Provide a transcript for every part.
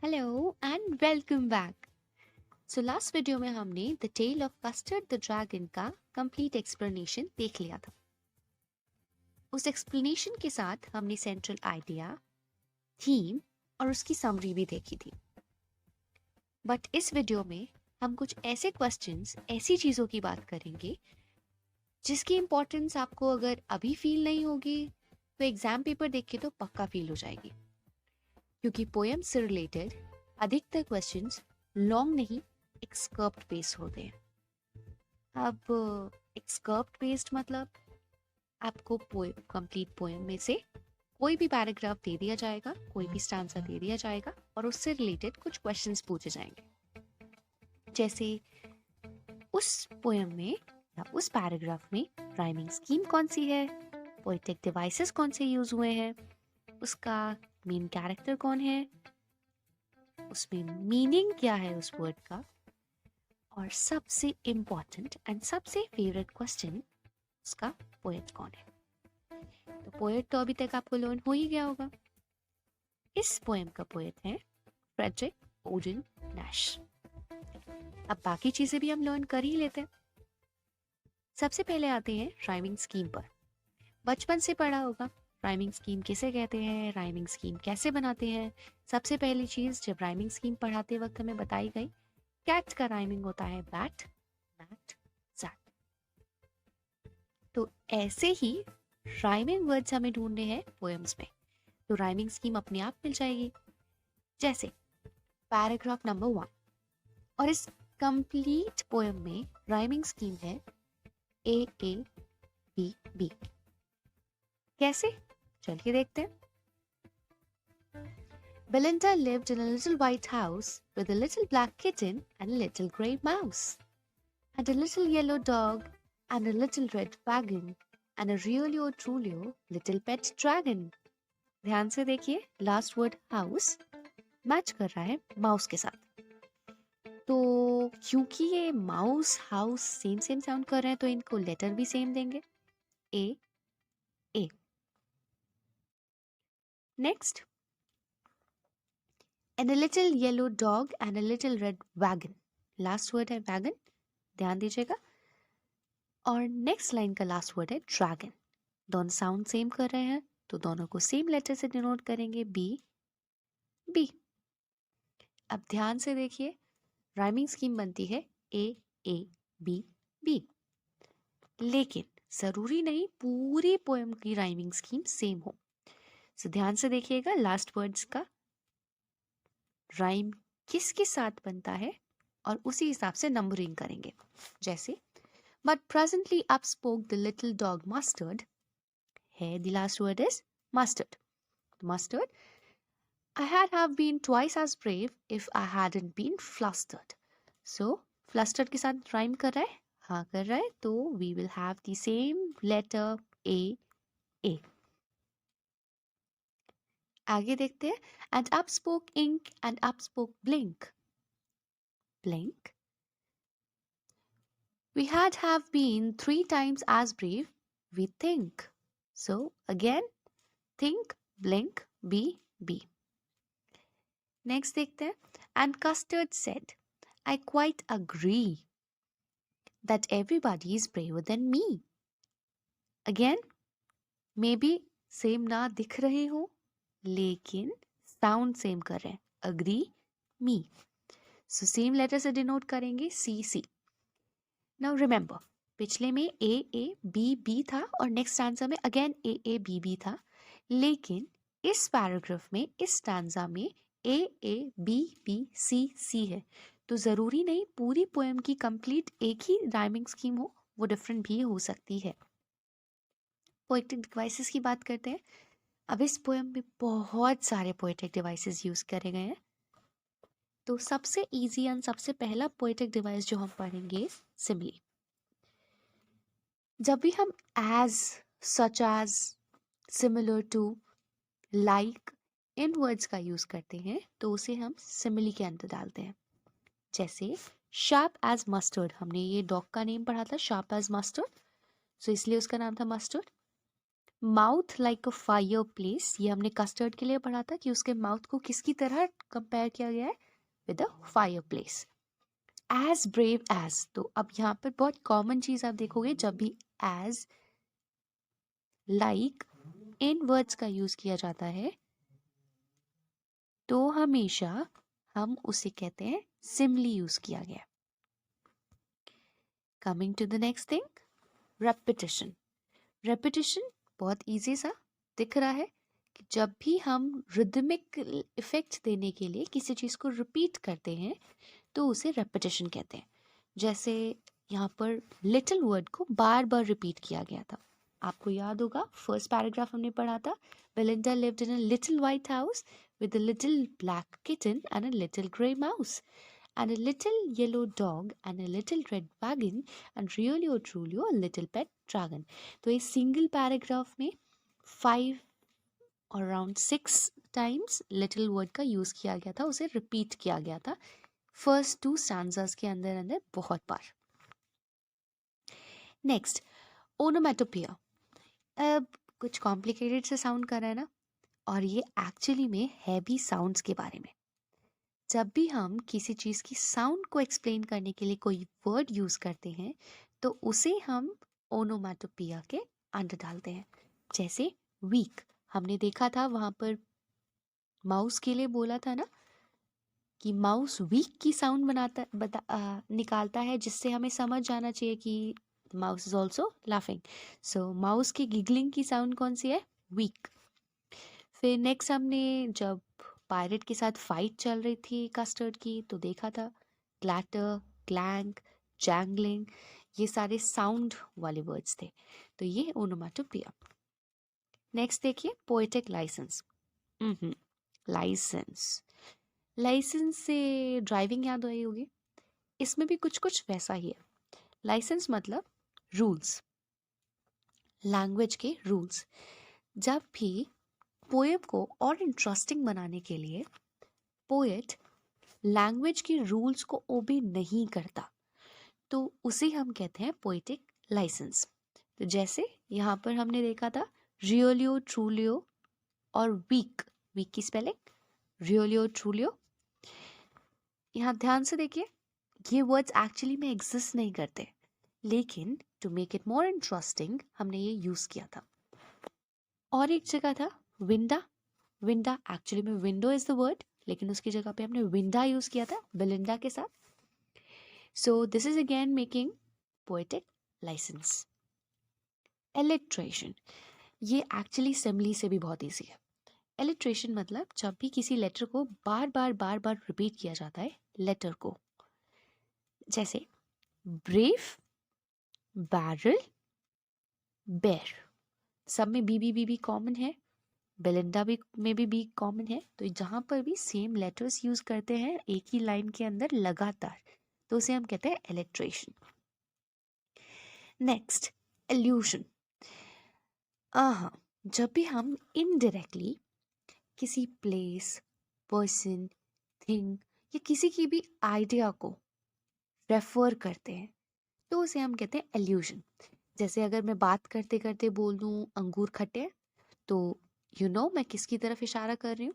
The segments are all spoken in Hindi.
Hello and welcome back. So last video में हमने the tale of Custard the dragon का कंप्लीट एक्सप्लेनेशन देख लिया था। उस एक्सप्लेनेशन के साथ हमने सेंट्रल आइडिया, थीम और उसकी समरी भी देखी थी। बट इस वीडियो में हम कुछ ऐसे क्वेश्चंस, ऐसी चीज़ों की बात करेंगे जिसकी इम्पोर्टेंस आपको अगर अभी फील नहीं होगी तो एग्जाम पेपर देख के तो पक्का फील हो जाएगी, क्योंकि पोएम से रिलेटेड अधिकतर क्वेश्चंस लॉन्ग नहीं एक्सकर्प्ट बेस्ड होते हैं। अब एक्सकर्प्ट बेस्ड मतलब आपको कंप्लीट पोएम में से कोई भी पैराग्राफ दे दिया जाएगा, कोई भी स्टांजा दे दिया जाएगा और उससे रिलेटेड कुछ क्वेश्चंस पूछे जाएंगे। जैसे उस पोएम में या उस पैराग्राफ में राइमिंग स्कीम कौन सी है, पोएटिक डिवाइसेस कौन से यूज हुए हैं, उसका मेन कैरेक्टर कौन है, उसमें मीनिंग क्या है उस वर्ड का, और सबसे इम्पोर्टेंट एंड सबसे फेवरेट क्वेश्चन, उसका पोएट कौन है। तो पोएट तो अभी तक आपको लर्न हो ही गया होगा। इस पोएम का पोएट है फ्रेडरिक ओडेन नैश। अब बाकी चीजें भी हम लर्न कर ही लेते हैं। सबसे पहले आते हैं राइमिंग स्कीम पर। बचपन से पढ़ा होगा राइमिंग स्कीम किसे कहते हैं, राइमिंग स्कीम कैसे बनाते हैं। सबसे पहली चीज जब राइमिंग स्कीम पढ़ाते वक्त हमें बताई गई, कैट का राइमिंग होता है बैट, मैट, सैट। तो ऐसे ही राइमिंग वर्ड्स हमें ढूंढने हैं पोएम्स में, तो राइमिंग स्कीम अपने आप मिल जाएगी। जैसे पैराग्राफ नंबर 1 और इस कंप्लीट पोएम में राइमिंग स्कीम है ए ए बी बी। कैसे, चलिए देखते हैं। Belinda lived in a little white house with a little black kitten and a little grey mouse, and a little yellow dog, and a little red wagon, and a really or truly little pet dragon. ध्यान से देखिए, लास्ट वर्ड हाउस मैच कर रहा है माउस के साथ। तो क्योंकि ये mouse house same same sound कर रहे हैं तो इनको लेटर भी सेम देंगे, A A. Next, and a little yellow dog and a little red wagon. Last word है वैगन, ध्यान दीजिएगा। और नेक्स्ट लाइन का लास्ट वर्ड है ड्रैगन। दोनों साउंड सेम कर रहे हैं तो दोनों को सेम लेटर से डिनोट करेंगे, बी बी। अब ध्यान से देखिए, राइमिंग स्कीम बनती है ए ए बी बी, लेकिन जरूरी नहीं पूरी पोएम की राइमिंग स्कीम सेम हो। सो ध्यान से देखिएगा, लास्ट वर्ड्स का राइम किसके साथ बनता है और उसी हिसाब से नंबरिंग करेंगे। जैसे but presently up spoke the little dog Mustard. Here the last word is mustard. Mustard. I had have been twice as brave if I hadn't been flustered. So flustered के साथ rhyme कर रहा है, हाँ कर रहा है, तो we will have the same letter A A. आगे देखते हैं, and up spoke ink and up spoke blink. Blink. We had have been 3 times as brave, we think. So again, think, blink, be, be. Next देखते हैं, and Custard said, I quite agree that everybody is braver than me. Again, maybe same ना दिख रहे हो लेकिन sound same कर रहे हैं, agree, me. So same letter से denote करेंगे C C. Now remember, पिछले में A A B B था और next stanza में again A A B B था, लेकिन इस पैराग्राफ में, इस स्टैंजा में ए ए बी बी सी सी है, तो ज़रूरी नहीं पूरी पोएम की कंप्लीट एक ही राइमिंग स्कीम हो, वो डिफरेंट भी हो सकती है। पोएटिक डिवाइसेस की बात करते हैं। अब इस पोएम में बहुत सारे पोएटिक डिवाइसेस यूज करे गए हैं, तो सबसे इजी एंड सबसे पहला पोएटिक डिवाइस जो हम पढ़ेंगे, सिमिली। जब भी हम as, such as, similar to, like in words का यूज करते हैं तो उसे हम सिमिली के अंदर डालते हैं। जैसे शार्प एज मस्टर्ड, हमने ये डॉग का नेम पढ़ा था शार्प एज मस्टर्ड, सो इसलिए उसका नाम था mustard. Mouth like a fire place, ये हमने कस्टर्ड के लिए पढ़ा था कि उसके माउथ को किसकी तरह कंपेयर किया गया है, with a fireplace. As brave as, तो अब यहाँ पर बहुत कॉमन चीज आप देखोगे, जब भी एज, लाइक इन वर्ड्स का यूज किया जाता है तो हमेशा हम उसे कहते हैं सिमली यूज किया गया। Coming to the next thing, repetition. Repetition बहुत इजी सा दिख रहा है कि जब भी हम रिदमिक इफेक्ट देने के लिए किसी चीज को रिपीट करते हैं तो उसे रेपिटेशन कहते हैं। जैसे यहाँ पर लिटिल वर्ड को बार बार रिपीट किया गया था, आपको याद होगा फर्स्ट पैराग्राफ हमने पढ़ा था, Belinda lived in a little white house with a little black kitten and a little grey mouse and a little yellow dog and a little red wagon and really or truly a little pet dragon। तो इस सिंगल पैराग्राफ में 5 और अराउंड 6 टाइम्स लिटिल वर्ड का यूज किया गया था, उसे रिपीट किया गया था फर्स्ट 2 स्टैंजास के अंदर अंदर बहुत बार। Next, onomatopoeia. अब कुछ कॉम्प्लिकेटेड से साउंड कर रहा है ना, और ये एक्चुअली में है भी साउंड्स के बारे में। जब भी हम किसी चीज़ की साउंड को एक्सप्लेन करने के लिए कोई वर्ड यूज़ करते हैं तो उसे हम ओनोमेटोपिया के अंडर डालते हैं। जैसे वीक, हमने देखा था वहाँ पर माउस के लिए बोला था ना कि माउस वीक की साउंड निकालता है, जिससे हमें समझ जाना चाहिए कि mouse is also laughing. So mouse की गिगलिंग की साउंड कौन सी है, वीक। फिर नेक्स्ट हमने जब पायरेट के साथ फाइट चल रही थी कस्टर्ड की तो देखा था क्लैटर, क्लैंक, जैंगलिंग, ये सारे साउंड वाले वर्ड्स थे, तो ये ओनोमेटोपिया। नेक्स्ट देखिए पोएटिक लाइसेंस। लाइसेंस, लाइसेंस से ड्राइविंग याद आई होगी, इसमें भी कुछ कुछ वैसा ही है। लाइसेंस मतलब रूल्स, लैंग्वेज के रूल्स। जब भी पोएम को और इंटरेस्टिंग बनाने के लिए पोएट लैंग्वेज के रूल्स को ओबे नहीं करता तो उसे हम कहते हैं पोएटिक लाइसेंस। तो जैसे यहाँ पर हमने देखा था रियोलियो, ट्रूलियो और वीक, वीक की स्पेलिंग रियोलियो, ट्रूलियो। यहाँ ध्यान से देखिए, ये वर्ड्स एक्चुअली में एग्जिस्ट नहीं करते, लेकिन to make it more interesting हमने ये यूज किया था। और एक जगह था विंडा, विंडा एक्चुअली में विंडो इज द वर्ड, लेकिन उसकी जगह पे हमने विंडा यूज किया था बेलिंडा के साथ। So this is again making poetic licence. Alliteration, ये एक्चुअली सिमली से भी बहुत ईजी है। एलिट्रेशन मतलब जब भी किसी लेटर को बार बार रिपीट किया जाता है लेटर को, जैसे ब्रेव, बैरल, बेर, सब में बी कॉमन है, बेलिंडा भी में भी कॉमन है, तो जहां पर भी सेम लेटर्स यूज करते हैं एक ही लाइन के अंदर लगातार तो उसे हम कहते हैं एलिट्रेशन। Next, elution. जब भी हम इनडायरेक्टली किसी प्लेस, पर्सन, थिंग या किसी की भी आइडिया को रेफर करते हैं तो उसे हम कहते हैं एल्यूशन। जैसे अगर मैं बात करते करते बोल दूं अंगूर खट्टे हैं तो मैं किसकी तरफ इशारा कर रही हूँ,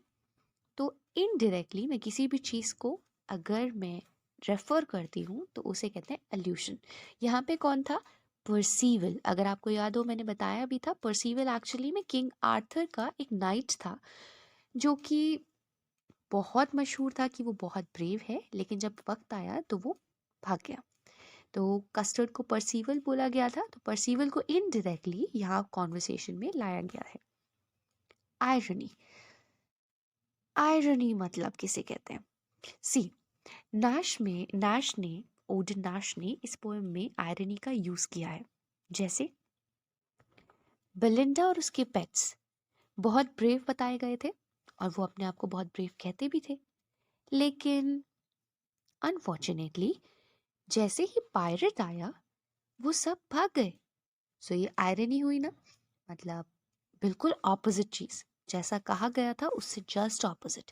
तो इनडायरेक्टली मैं किसी भी चीज़ को अगर मैं रेफर करती हूँ तो उसे कहते हैं एल्यूशन। यहाँ पे कौन था, पर्सीवल। अगर आपको याद हो मैंने बताया भी था, पर्सीवल एक्चुअली में किंग आर्थर का एक नाइट था जो कि बहुत मशहूर था कि वो बहुत ब्रेव है, लेकिन जब वक्त आया तो वो भाग गया, तो कस्टर्ड को पर्सीवल बोला गया था, तो पर्सीवल को इनडायरेक्टली यहाँ कॉन्वर्सेशन में लाया गया है। आयरनी, आयरनी मतलब किसे कहते हैं, सी नैश ने ओडन नैश ने इस पोएम में आयरनी का यूज किया है। जैसे बेलिंडा और उसके पेट्स बहुत ब्रेव बताए गए थे और वो अपने आप को बहुत ब्रेव कहते भी थे, लेकिन अनफॉर्चुनेटली जैसे ही पायरेट आया वो सब भाग गए। सो ये आयरनी हुई ना, मतलब बिल्कुल ऑपोजिट चीज, जैसा कहा गया था उससे जस्ट ऑपोजिट।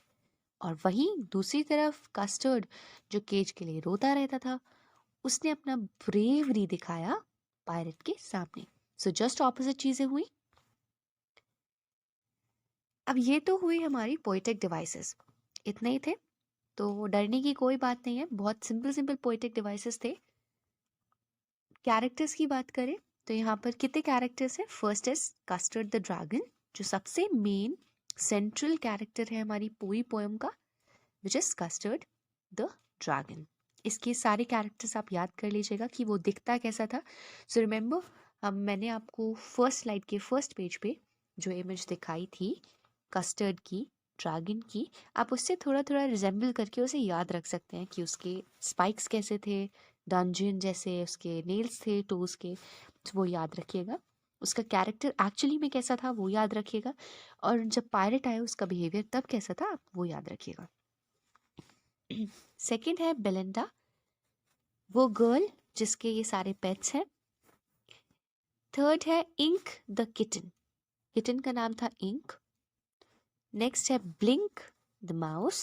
और वहीं दूसरी तरफ कस्टर्ड जो केज के लिए रोता रहता था उसने अपना ब्रेवरी दिखाया पायरेट के सामने। सो जस्ट ऑपोजिट चीजें हुई। अब ये तो हुई हमारी पोएटिक डिवाइसेस, इतने ही थे, तो डरने की कोई बात नहीं है, बहुत सिंपल सिंपल पोएटिक डिवाइसेस थे। कैरेक्टर्स की बात करें तो यहाँ पर कितने कैरेक्टर्स हैं? First is custard the dragon, जो सबसे मेन सेंट्रल कैरेक्टर है हमारी पूरी पोएम का, which is custard the dragon. इसके सारे कैरेक्टर्स आप याद कर लीजिएगा कि वो दिखता कैसा था। सो रिमेंबर, मैंने आपको फर्स्ट स्लाइड के फर्स्ट पेज पे जो इमेज दिखाई थी कस्टर्ड की, ड्रैगन की, आप उससे थोड़ा थोड़ा रिजेंबल करके उसे याद रख सकते हैं कि उसके स्पाइक्स कैसे थे, डंजन जैसे उसके नेल्स थे टोज के, तो वो याद रखिएगा। उसका कैरेक्टर एक्चुअली में कैसा था वो याद रखिएगा, और जब पायरेट आया उसका बिहेवियर तब कैसा था वो याद रखिएगा। सेकंड है बेलिंडा, वो गर्ल जिसके ये सारे पेट्स हैं। थर्ड है इंक द किटन, किटन का नाम था इंक। नेक्स्ट है ब्लिंक द माउस।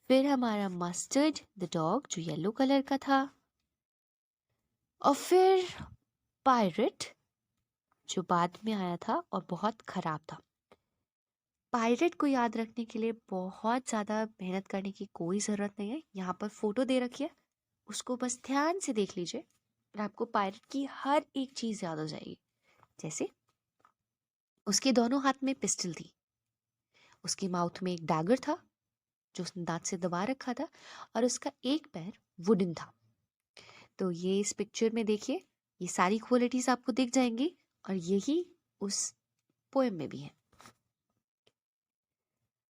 फिर हमारा मस्टर्ड द डॉग जो येलो कलर का था, और फिर पायरेट जो बाद में आया था और बहुत खराब था। पायरेट को याद रखने के लिए बहुत ज़्यादा मेहनत करने की कोई ज़रूरत नहीं है, यहाँ पर फोटो दे रखी है, उसको बस ध्यान से देख लीजिए और आपको पायरेट की हर एक चीज़ याद हो जाएगी। जैसे उसके दोनों हाथ में पिस्टल थी, उसकी माउथ में एक डैगर था जो उसने दांत से दबा रखा था, और उसका एक पैर वुडन था। तो ये इस पिक्चर में देखिए, ये सारी क्वालिटीज आपको दिख जाएंगी, और यही उस पोएम में भी है।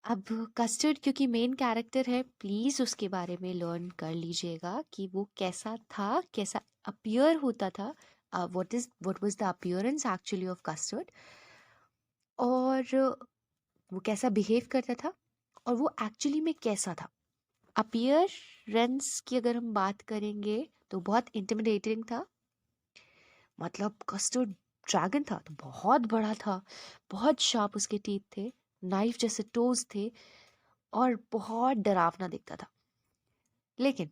अब कस्टर्ड क्योंकि मेन कैरेक्टर है, प्लीज उसके बारे में लर्न कर लीजिएगा कि वो कैसा था, कैसा अपीयर होता था, what was the appearance actually of custard, और वो कैसा बिहेव करता था, और वो एक्चुअली में कैसा था। अपीयरेंस की अगर हम बात करेंगे तो बहुत इंटिमिडेटिंग था, मतलब कस्टर्ड ड्रैगन था तो बहुत बड़ा था, बहुत शार्प उसके टीथ थे, नाइफ जैसे टोज थे, और बहुत डरावना दिखता था। लेकिन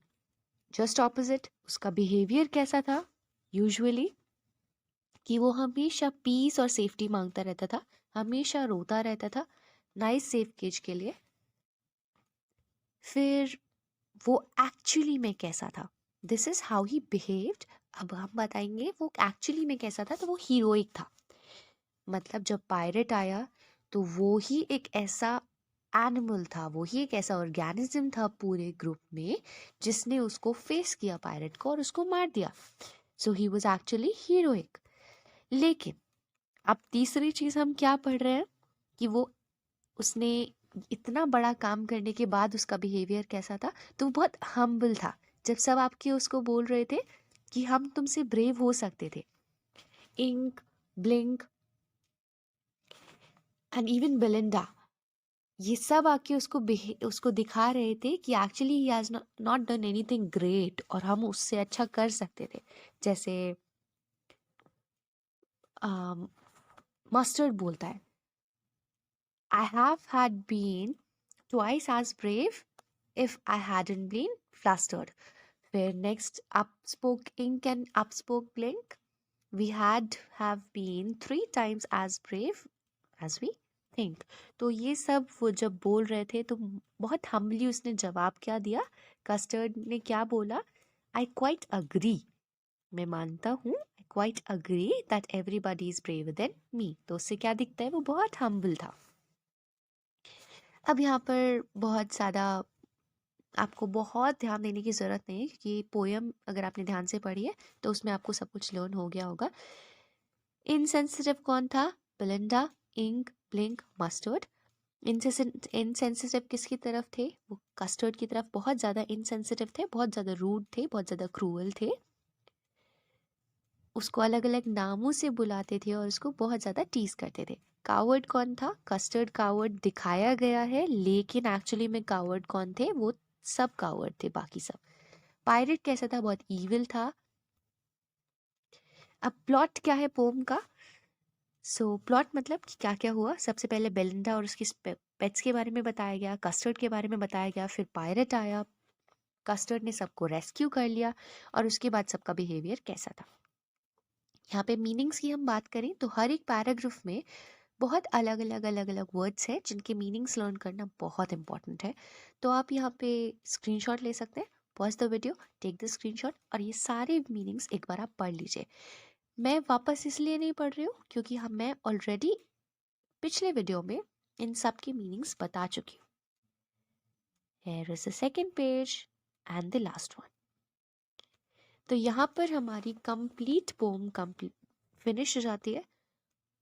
जस्ट ऑपोजिट उसका बिहेवियर कैसा था, यूजुअली कि वो हमेशा पीस और सेफ्टी मांगता रहता था, हमेशा रोता रहता था नाइस सेफ केज के लिए। फिर वो एक्चुअली में कैसा था, this is how he behaved. अब हम बताएंगे वो एक्चुअली में कैसा था, तो वो हीरोइक था। मतलब जब पायरेट आया तो वो ही एक ऐसा एनिमल था, वो ही एक ऐसा ऑर्गेनिज्म था पूरे ग्रुप में जिसने उसको फेस किया पायरेट को और उसको मार दिया। सो ही वाज एक्चुअली हीरोइक। लेकिन अब तीसरी चीज हम क्या पढ़ रहे हैं कि वो उसने इतना बड़ा काम करने के बाद उसका बिहेवियर कैसा था, तो वो बहुत हम्बल था। जब सब आपके उसको बोल रहे थे कि हम तुमसे ब्रेव हो सकते थे, Ink, Blink and even Belinda, ये सब आके उसको दिखा रहे थे कि actually he has not done anything great और हम उससे अच्छा कर सकते थे। जैसे मस्टर्ड बोलता है, I have had been twice as brave if I hadn't been flustered. Where next up spoke ink and up spoke blink. We had have been 3 times as brave as we think. तो ये सब वो जब बोल रहे थे तो बहुत हम्बली उसने जवाब क्या दिया, कस्टर्ड ने क्या बोला, I quite agree, मैं मानता हूँ, I quite agree that everybody is braver than me. तो उससे क्या दिखता है, वो बहुत हम्बल था। अब यहाँ पर बहुत ज़्यादा आपको बहुत ध्यान देने की ज़रूरत नहीं है, क्योंकि पोयम अगर आपने ध्यान से पढ़ी है तो उसमें आपको सब कुछ लर्न हो गया होगा। इनसेंसिटिव कौन था? Belinda, Ink, Blink, Mustard. Insensitive किसकी तरफ थे? वो कस्टर्ड की तरफ बहुत ज़्यादा इनसेंसिटिव थे, बहुत ज़्यादा रूड थे, बहुत ज़्यादा क्रूअल थे, उसको अलग अलग नामों से बुलाते थे और उसको बहुत ज़्यादा टीज करते थे। कावर्ड कौन था? कस्टर्ड कावर्ड दिखाया गया है, लेकिन एक्चुअली में कावर्ड कौन थे? वो सब कावर्ड थे, बाकी सब। पायरेट कैसा था? बहुत ईविल था। अब प्लॉट क्या है पोम का? प्लॉट मतलब कि क्या क्या हुआ। सबसे पहले बेलिंडा और उसकी पेट्स के बारे में बताया गया, कस्टर्ड के बारे में बताया गया, फिर पायरेट आया, कस्टर्ड ने सबको रेस्क्यू कर लिया, और उसके बाद सबका बिहेवियर कैसा था। यहाँ पे मीनिंग्स की हम बात करें तो हर एक पैराग्राफ में बहुत अलग अलग वर्ड्स हैं जिनके मीनिंग्स लर्न करना बहुत इंपॉर्टेंट है। तो आप यहाँ पे स्क्रीनशॉट ले सकते हैं, pause the video, take the screenshot और ये सारे मीनिंग्स एक बार आप पढ़ लीजिए। मैं वापस इसलिए नहीं पढ़ रही हूँ क्योंकि मैं ऑलरेडी पिछले वीडियो में इन सब की मीनिंग्स बता चुकी हूँ। Here is the second page and the last one. तो यहाँ पर हमारी कंप्लीट पोम फिनिश हो जाती है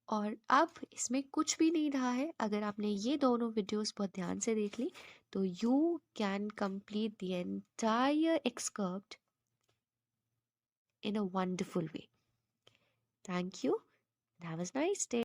और अब इसमें कुछ भी नहीं रहा है। अगर आपने ये दोनों वीडियोस बहुत ध्यान से देख ली तो you can complete the entire एक्सकर्व्ड in a wonderful way. Thank you and have a nice day.